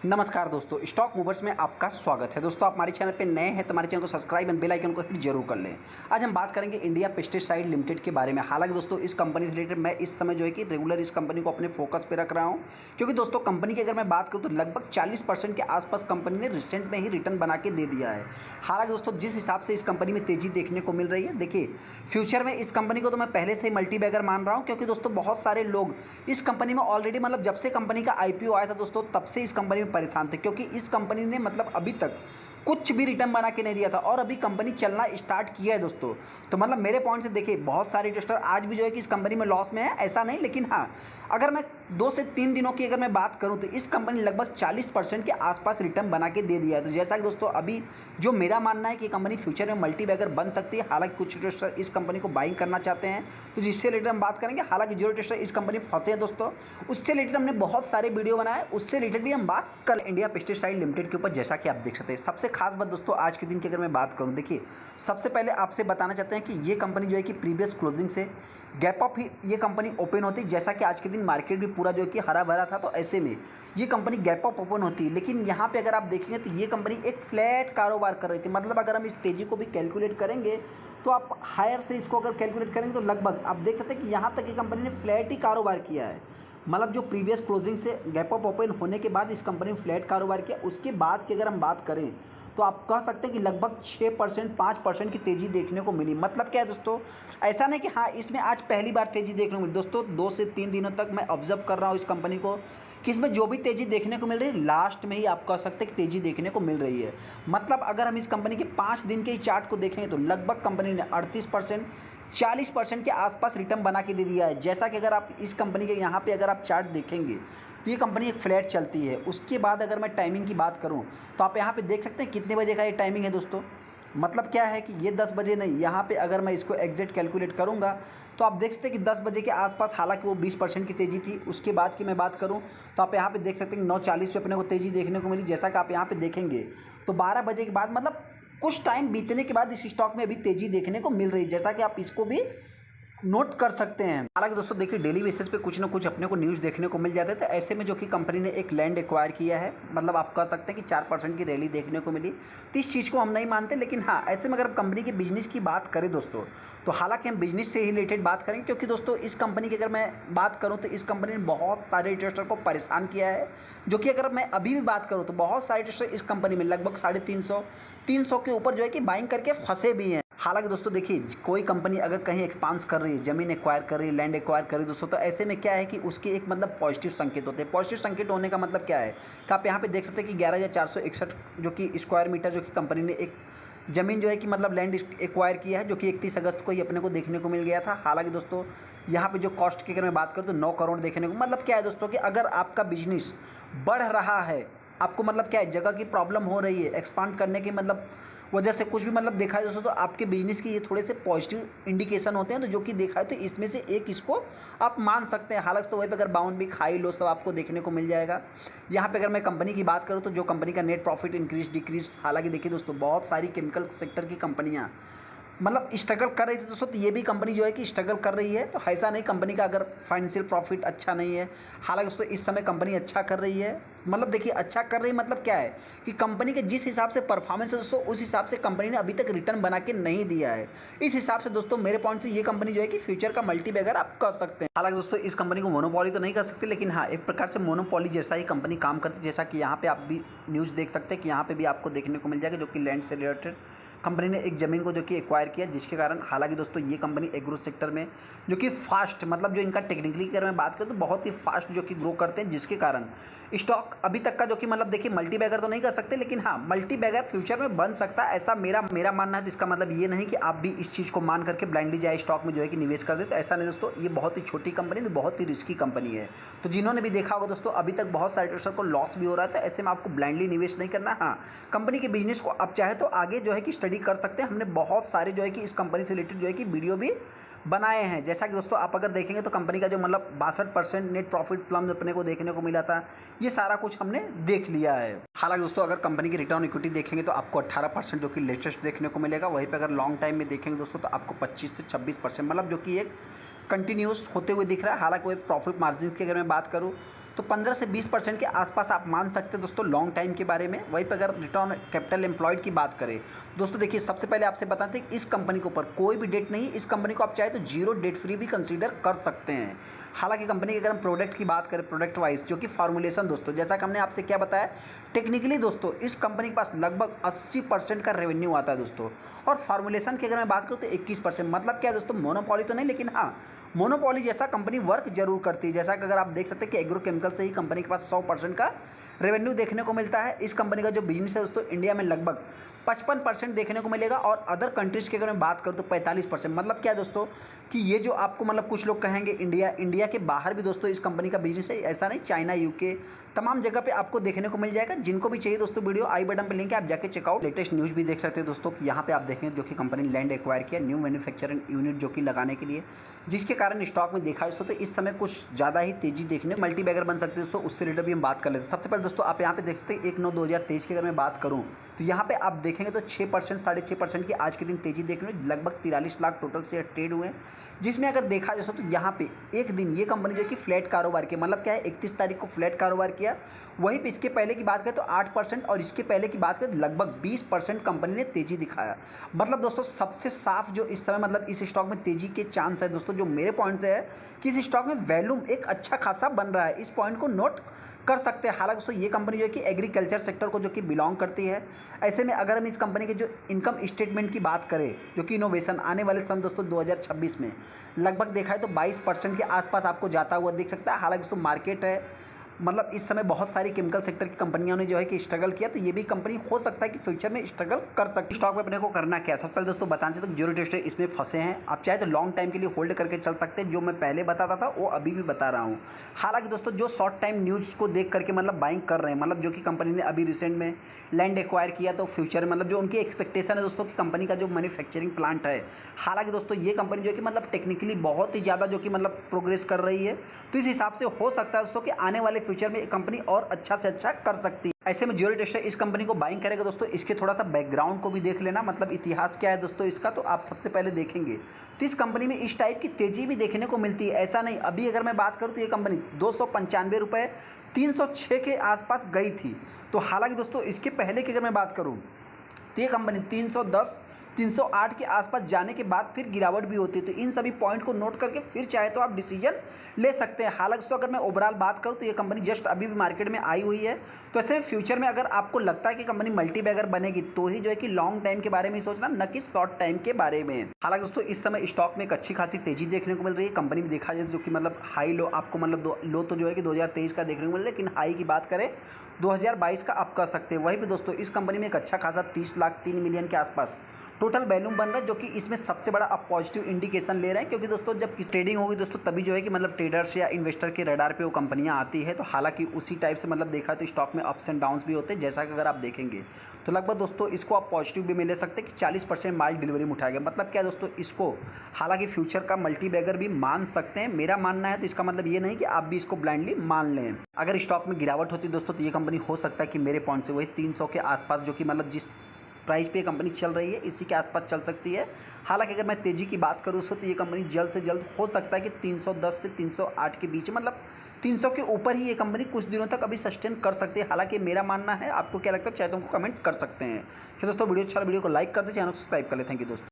नमस्कार दोस्तों, stock movers में आपका स्वागत है। दोस्तों, आप हमारे चैनल पे नए हैं तो हमारे चैनल को सब्सक्राइब एंड बेल आइकन को हिट जरूर कर लें। आज हम बात करेंगे इंडिया पेस्टिसाइड लिमिटेड के बारे में। हालांकि दोस्तों, इस कंपनी से रिलेटेड मैं इस समय जो है कि रेगुलर इस कंपनी को अपने फोकस पे रख रहा हूं, क्योंकि दोस्तों कंपनी की अगर मैं बात करूँ तो लगभग 40% के आसपास कंपनी ने रिसेंट में ही रिटर्न बना के दे दिया है। हालांकि दोस्तों, जिस हिसाब से इस कंपनी में तेजी देखने को मिल रही है, देखिए फ्यूचर में इस कंपनी को तो मैं पहले से ही मल्टी बैगर मान रहा हूँ, क्योंकि दोस्तों बहुत सारे लोग इस कंपनी में ऑलरेडी जब से कंपनी का IPO आया था दोस्तों, तब से इस कंपनी में परेशान थे, क्योंकि इस कंपनी ने अभी तक कुछ भी रिटर्न बना के नहीं दिया था और अभी कंपनी चलना स्टार्ट किया है दोस्तों। तो मेरे पॉइंट से देखिए, बहुत सारे इन्वेस्टर आज भी जो है कि इस कंपनी में लॉस में है, ऐसा नहीं। लेकिन हाँ, अगर मैं 2 से 3 दिनों की अगर मैं बात करूं तो इस कंपनी लगभग 40% के आसपास रिटर्न बना के दे दिया है। तो जैसा कि दोस्तों अभी जो मेरा मानना है कि कंपनी फ्यूचर में मल्टी बैगर बन सकती है। हालांकि कुछ इन्वेस्टर इस कंपनी को बाइंग करना चाहते हैं, तो जिससे रिलेटेड हम बात करेंगे। हालांकि जो इन्वेस्टर इस कंपनी में फंसे हैं दोस्तों, उससे रिलेटेड हमने बहुत सारे वीडियो बनाए, उससे रिलेटेड भी हम बात कर इंडिया पेस्टिसाइड लिमिटेड के ऊपर। जैसा कि आप देख सकते हैं, सबसे खास बात दोस्तों आज के दिन की अगर मैं बात करूं, देखिए सबसे पहले आपसे बताना चाहते हैं कि ये कंपनी जो है कि प्रीवियस क्लोजिंग से गैप अप ही ये कंपनी ओपन होती है। जैसा कि आज के दिन मार्केट भी पूरा जो है कि हरा भरा था, तो ऐसे में ये कंपनी गैप अप ओपन होती है। लेकिन यहाँ पे अगर आप देखेंगे तो ये कंपनी एक फ्लैट कारोबार कर रही थी। अगर हम इस तेजी को भी कैलकुलेट करेंगे तो आप हायर से इसको अगर कैलकुलेट करेंगे तो लगभग आप देख सकते हैं कि यहाँ तक ये कंपनी ने फ्लैट ही कारोबार किया है। जो प्रीवियस क्लोजिंग से गैप अप ओपन होने के बाद इस कंपनी ने फ्लैट कारोबार किया। उसके बाद की अगर हम बात करें तो आप कह सकते हैं कि लगभग 6% 5% की तेज़ी देखने को मिली। क्या है दोस्तों, ऐसा नहीं कि हाँ इसमें आज पहली बार तेज़ी देखने को मिली। दोस्तों 2 से 3 दिनों तक मैं ऑब्जर्व कर रहा हूँ इस कंपनी को कि इसमें जो भी तेज़ी देखने को मिल रही है, लास्ट में ही आप कह सकते हैं कि तेज़ी देखने को मिल रही है। अगर हम इस कंपनी के 5 दिन के ही चार्ट को देखेंगे तो लगभग कंपनी ने 38% 40% के आसपास रिटर्न बना के दे दिया है। जैसा कि अगर आप इस कंपनी के यहाँ पे अगर आप चार्ट देखेंगे तो ये कंपनी एक फ्लैट चलती है। उसके बाद अगर मैं टाइमिंग की बात करूँ तो आप यहाँ पे देख सकते हैं कितने बजे का ये टाइमिंग है दोस्तों। क्या है कि ये 10 बजे नहीं, यहाँ पे अगर मैं इसको एग्जैक्ट कैलकुलेट करूँगा तो आप देख सकते हैं कि 10 बजे के आसपास, हालांकि वो 20% की तेज़ी थी। उसके बाद की मैं बात करूँ तो आप यहाँ पे देख सकते हैं कि 9:40 पे अपने को तेज़ी देखने को मिली। जैसा कि आप यहाँ पे देखेंगे तो 12 बजे के बाद कुछ टाइम बीतने के बाद इस स्टॉक में अभी तेज़ी देखने को मिल रही है, जैसा कि आप इसको भी नोट कर सकते हैं। हालांकि दोस्तों देखिए, डेली बेसिस पे कुछ ना कुछ अपने को न्यूज़ देखने को मिल जाते थे। ऐसे में जो कि कंपनी ने एक लैंड एक्वायर किया है, आप कह सकते हैं कि 4% की रैली देखने को मिली। तो इस चीज़ को हम नहीं मानते, लेकिन हाँ ऐसे में अगर कंपनी के बिजनेस की बात करें दोस्तों, तो हालांकि हम बिजनेस से ही रिलेटेड बात करेंगे, क्योंकि दोस्तों इस कंपनी की अगर मैं बात करूँ तो इस कंपनी ने बहुत सारे इन्वेस्टर को परेशान किया है। जो कि अगर मैं अभी भी बात करूँ तो बहुत सारे इन्वेस्टर इस कंपनी में लगभग 350 के ऊपर जो है कि बाइंग करके फंसे भी हैं। हालांकि दोस्तों देखिए, कोई कंपनी अगर कहीं एक्सपांस कर रही है, ज़मीन एक्वायर कर रही है, लैंड एक्वायर कर रही है दोस्तों, तो ऐसे में क्या है कि उसके एक पॉजिटिव संकेत होते हैं। पॉजिटिव संकेत होने का क्या है कि आप यहाँ पे देख सकते हैं कि 11,461 जो कि स्क्वायर मीटर जो कि कंपनी ने एक ज़मीन जो है कि लैंड एक्वायर किया है, जो कि 31 अगस्त को ही अपने को देखने को मिल गया था। हालांकि दोस्तों यहाँ पे जो कॉस्ट की अगर मैं बात करूँ तो 9 करोड़ देखने को क्या है दोस्तों कि अगर आपका बिजनेस बढ़ रहा है, आपको क्या है, जगह की प्रॉब्लम हो रही है, एक्सपांड करने की वजह से कुछ भी देखा है दोस्तों, तो आपके बिजनेस के ये थोड़े से पॉजिटिव इंडिकेशन होते हैं। तो जो कि देखा है तो इसमें से एक इसको आप मान सकते हैं। हालांकि तो वहीं पे अगर बाउंड भी खाई लो सब आपको देखने को मिल जाएगा। यहाँ पे अगर मैं कंपनी की बात करूँ तो जो कंपनी का नेट प्रॉफिट इंक्रीज डिक्रीज, हालांकि देखिए दोस्तों बहुत सारी केमिकल सेक्टर की कंपनियाँ स्ट्रगल कर रही थी दोस्तों, तो ये भी कंपनी जो है कि स्ट्रगल कर रही है। तो ऐसा नहीं कंपनी का अगर फाइनेंशियल प्रॉफिट अच्छा नहीं है। हालांकि दोस्तों इस समय कंपनी अच्छा कर रही है। देखिए अच्छा कर रही क्या है कि कंपनी के जिस हिसाब से परफॉर्मेंस है दोस्तों, उस हिसाब से कंपनी ने अभी तक रिटर्न बना के नहीं दिया है। इस हिसाब से दोस्तों मेरे पॉइंट से ये कंपनी जो है कि फ्यूचर का मल्टी बैगर आप कर सकते हैं। हालांकि दोस्तों इस कंपनी को मोनोपॉली तो नहीं कर सकते, लेकिन हाँ एक प्रकार से मोनोपॉली जैसा ही कंपनी काम करती है। जैसा कि यहाँ पे आप भी न्यूज़ देख सकते हैं कि यहाँ पे भी आपको देखने को मिल जाएगा, जो कि लैंड से रिलेटेड कंपनी ने एक ज़मीन को जो कि एक्वायर किया, जिसके कारण हालांकि दोस्तों ये कंपनी एग्रो सेक्टर में जो कि फास्ट जो इनका टेक्निकली अगर मैं बात करूँ तो बहुत ही फास्ट जो कि ग्रो करते हैं, जिसके कारण स्टॉक अभी तक का जो कि देखिए मल्टी बैगर तो नहीं कर सकते, लेकिन हाँ मल्टी बैगर फ्यूचर में बन सकता है, ऐसा मेरा मानना है। तो इसका ये नहीं कि आप भी इस चीज़ को मान करके ब्लाइंडली जाए स्टॉक में जो है कि निवेश कर दे, तो ऐसा नहीं दोस्तों। ये बहुत ही छोटी कंपनी, तो बहुत ही रिस्की कंपनी है। तो जिन्होंने भी देखा होगा दोस्तों, अभी तक बहुत सारे इन्वेस्टर को लॉस भी हो रहा था। ऐसे में आपको ब्लाइंडली निवेश नहीं करना। हाँ कंपनी के बिजनेस को आप चाहे तो आगे जो है कि स्टडी कर सकते हैं। हमने बहुत सारे जो है कि इस कंपनी से रिलेटेड जो है कि वीडियो भी बनाए हैं। जैसा कि दोस्तों आप अगर देखेंगे तो कंपनी का जो 62% नेट प्रॉफिट प्लम्स अपने को देखने को मिला था, ये सारा कुछ हमने देख लिया है। हालांकि दोस्तों अगर कंपनी की रिटर्न इक्विटी देखेंगे तो आपको 18% जो कि लेटेस्ट देखने को मिलेगा। वहीं पे अगर लॉन्ग टाइम में देखेंगे दोस्तों तो आपको 25 से 26% जो कि एक कंटिन्यूस होते हुए दिख रहा है। हालांकि वो प्रॉफिट मार्जिन की अगर मैं बात करूँ तो 15 से 20% के आसपास आप मान सकते हैं दोस्तों लॉन्ग टाइम के बारे में। वहीं पर अगर रिटर्न कैपिटल एम्प्लॉयड की बात करें दोस्तों, देखिए सबसे पहले आपसे बताते हैं इस कंपनी के ऊपर कोई भी डेट नहीं। इस कंपनी को आप चाहे तो जीरो डेट फ्री भी कंसीडर कर सकते हैं। हालांकि कंपनी की अगर हम प्रोडक्ट की बात करें, प्रोडक्ट वाइज जो कि फार्मूलेशन दोस्तों, जैसा कि हमने आपसे क्या बताया, टेक्निकली दोस्तों इस कंपनी के पास लगभग 80% का रेवेन्यू आता है दोस्तों। और फार्मूलेशन की अगर मैं बात करूँ तो 21%, मतलब क्या है दोस्तों, मोनोपॉली तो नहीं, लेकिन हाँ मोनोपॉली जैसा कंपनी वर्क जरूर करती है। जैसा कि अगर आप देख सकते हैं कि एग्रोकेमिकल से ही कंपनी के पास 100% का रेवेन्यू देखने को मिलता है। इस कंपनी का जो बिजनेस है दोस्तों इंडिया में लगभग 55% देखने को मिलेगा, और अदर कंट्रीज़ की अगर मैं बात करूँ तो 45%। मतलब क्या है दोस्तों कि ये जो आपको मतलब कुछ लोग कहेंगे इंडिया के बाहर भी दोस्तों इस कंपनी का बिजनेस है, ऐसा नहीं, चाइना, यूके तमाम जगह पे आपको देखने को मिल जाएगा। जिनको भी चाहिए दोस्तों वीडियो आई बटन पे लिंक है, आप जाके चेकआउट। लेटेस्ट न्यूज़ भी देख सकते हैं दोस्तों, यहाँ पे आप देखें जो कि कंपनी लैंड एक्वायर किया न्यू मैन्युफैक्चरिंग यूनिट जो कि लगाने के लिए, जिसके कारण स्टॉक में देखा दोस्तों तो इस समय कुछ ज़्यादा ही तेजी देखने मल्टी बैगर बन सकते हैं दोस्तों। उससे रिलेटेड भी हम बात कर लेते हैं। सबसे पहले दोस्तों आप यहाँ पे देख सकते हैं 1/9/2023 की अगर मैं बात करूँ तो यहाँ पे आप देखेंगे तो 6% 6.5% की आज के दिन तेजी देखने में, लगभग 43 लाख टोटल शेयर ट्रेड हुए हैं। जिसमें अगर देखा जाए तो यहाँ पे एक दिन ये कंपनी जो कि फ्लैट कारोबार की, मतलब क्या है 31 तारीख को फ्लैट कारोबार किया। वहीं पे इसके पहले की बात करें तो 8%, और इसके पहले की बात करें लगभग 20% कंपनी ने तेजी दिखाया। मतलब दोस्तों सबसे साफ जो इस समय मतलब इस स्टॉक में तेजी के चांस है दोस्तों, जो मेरे पॉइंट से है कि इस स्टॉक में वैल्यूम एक अच्छा खासा बन रहा है। इस पॉइंट को नोट कर सकते हैं। हालांकि दोस्तों ये कंपनी जो है कि एग्रीकल्चर सेक्टर को जो कि बिलोंग करती है। ऐसे में अगर हम इस कंपनी के जो इनकम स्टेटमेंट की बात करें, जो कि इनोवेशन आने वाले समय दोस्तों 2026 में लगभग देखा है तो 22% के आसपास आपको जाता हुआ दिख सकता है। हालांकि दोस्तों मार्केट है, मतलब इस समय बहुत सारी केमिकल सेक्टर की कंपनियों ने जो है कि स्ट्रगल किया, तो ये भी कंपनी हो सकता है कि फ्यूचर में स्ट्रगल कर सकती है। स्टॉक में अपने को करना क्या है, सबसे पहले दोस्तों बताते हैं तो जीरो ट्रेड इसमें फंसे हैं, आप चाहे तो लॉन्ग टाइम के लिए होल्ड करके चल सकते हैं। जो मैं पहले बताता था वो अभी भी बता रहा हूँ। हालांकि दोस्तों जो शॉर्ट टाइम न्यूज़ को देख करके मतलब बाइंग कर रहे हैं, मतलब जो कि कंपनी ने अभी रिसेंट में लैंड एक्वायर किया, तो फ्यूचर मतलब जो उनकी एक्सपेक्टेशन है दोस्तों कि कंपनी का जो मैन्युफैक्चरिंग प्लांट है, हालांकि दोस्तों ये कंपनी जो कि मतलब टेक्निकली बहुत ही ज़्यादा जो कि मतलब प्रोग्रेस कर रही है, तो इस हिसाब से हो सकता है दोस्तों कि आने वाले फ्यूचर में कंपनी और अच्छा से अच्छा कर सकती है। ऐसे में ज्योरी टेस्टर इस कंपनी को बाइंग करेगा दोस्तों, इसके थोड़ा सा बैकग्राउंड को भी देख लेना, मतलब इतिहास क्या है दोस्तों इसका, तो आप सबसे पहले देखेंगे तो इस कंपनी में इस टाइप की तेजी भी देखने को मिलती है। ऐसा नहीं, अभी अगर मैं बात करूँ तो ये कंपनी 295 रुपये 306 के आसपास गई थी। तो हालांकि दोस्तों इसके पहले की अगर मैं बात करूँ तो ये कंपनी 310 308 के आसपास जाने के बाद फिर गिरावट भी होती है। तो इन सभी पॉइंट को नोट करके फिर चाहे तो आप डिसीजन ले सकते हैं। हालांकि दोस्तों अगर मैं ओवरऑल बात करूं तो ये कंपनी जस्ट अभी भी मार्केट में आई हुई है। तो ऐसे फ्यूचर में अगर आपको लगता है कि कंपनी मल्टी बैगर बनेगी तो ही जो है कि लॉन्ग टाइम के बारे में सोचना, न कि शॉर्ट टाइम के बारे में। हालांकि दोस्तों इस समय स्टॉक में एक अच्छी खासी तेजी देखने को मिल रही है। कंपनी में देखा जाए जो कि मतलब हाई लो आपको मतलब लो तो जो है कि 2023 का देखने को मिल रहा है, लेकिन हाई की बात करें 2022 का आप कर सकते हैं। वहीं पे दोस्तों इस कंपनी में एक अच्छा खासा 30 लाख 3 मिलियन के आसपास टोटल वैल्यूम बन रहा है, जो कि इसमें सबसे बड़ा आप पॉजिटिव इंडिकेशन ले रहे हैं। क्योंकि दोस्तों जब ट्रेडिंग होगी दोस्तों तभी जो है कि मतलब ट्रेडर्स या इन्वेस्टर के रडार पे वो कंपनियां आती है। तो हालांकि उसी टाइप से मतलब देखा तो स्टॉक में अप्स एंड डाउन्स भी होते हैं। जैसा कि अगर आप देखेंगे तो लगभग दोस्तों इसको आप पॉजिटिव भी में ले सकते हैं कि 40% माल डिलीवरी में उठाया गया। मतलब क्या दोस्तों, इसको हालांकि फ्यूचर का मल्टी बैगर भी मान सकते हैं, मेरा मानना है। तो इसका मतलब ये नहीं कि आप भी इसको ब्लाइंडली मान लें। अगर स्टॉक में गिरावट होती दोस्तों तो ये कंपनी हो सकता है कि मेरे पॉइंट से वही 300 के आसपास, जो कि मतलब जिस प्राइस पे कंपनी चल रही है इसी के आसपास चल सकती है। हालांकि अगर मैं तेजी की बात करूँ तो ये कंपनी जल्द से जल्द हो सकता है कि 310 से 308 के बीच, मतलब 300 के ऊपर ही ये कंपनी कुछ दिनों तक अभी सस्टेन कर सकती है। हालांकि मेरा मानना है, आपको क्या लगता है चाहे तो हमको कमेंट कर सकते हैं। फिर दोस्तों वीडियो अच्छा वीडियो को लाइक कर दे, चैनल को सब्सक्राइब कर ले। थैंक यू दोस्तों।